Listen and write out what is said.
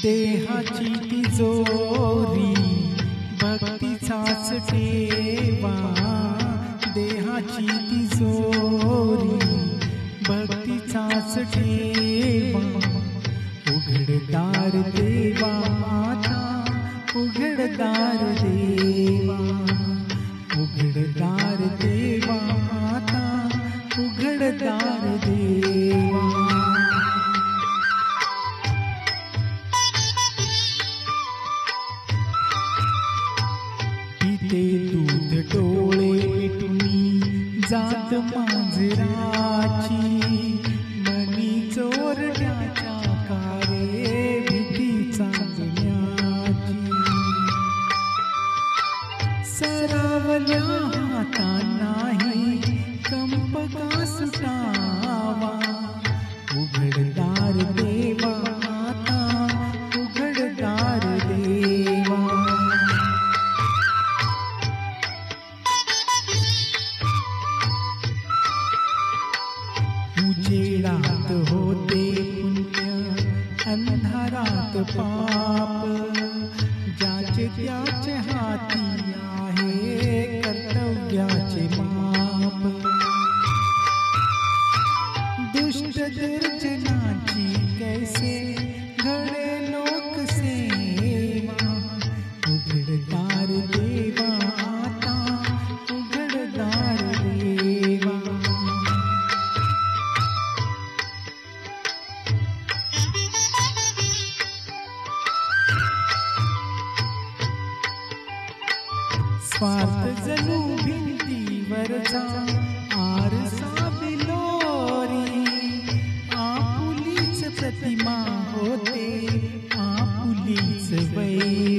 देहाची तिजोरी भक्तीचाच ठेवा, देहाची तिजोरी भक्तीचाच ठेवा. उघडदार देवा आता, उघडदार देवा, उघडदार देवा आता, उघडदार देवा. पिते दूध डोळे मिटुनी जात मांजराची, मनी चोरट्याच्या कारे भीती चांगल्याची. सरावल्या हातांनाही कंप का सुटावा, उघडदार देवा आता, उघडदार देवा. उजेडात होते पुण्य, अंधारात पाप, ज्याचे त्याचे हाती आहे कर्तव्याचे माप. दुष्ट दुर्जनाची कैसे घडे लोकसेवा, उघडदार देवा आता, उघडदार देवा. स्वार्थ जणू भिंतीवरचा आरसा बिलोरी, आपुलीच प्रतिमा होते आपुलीच वैरी.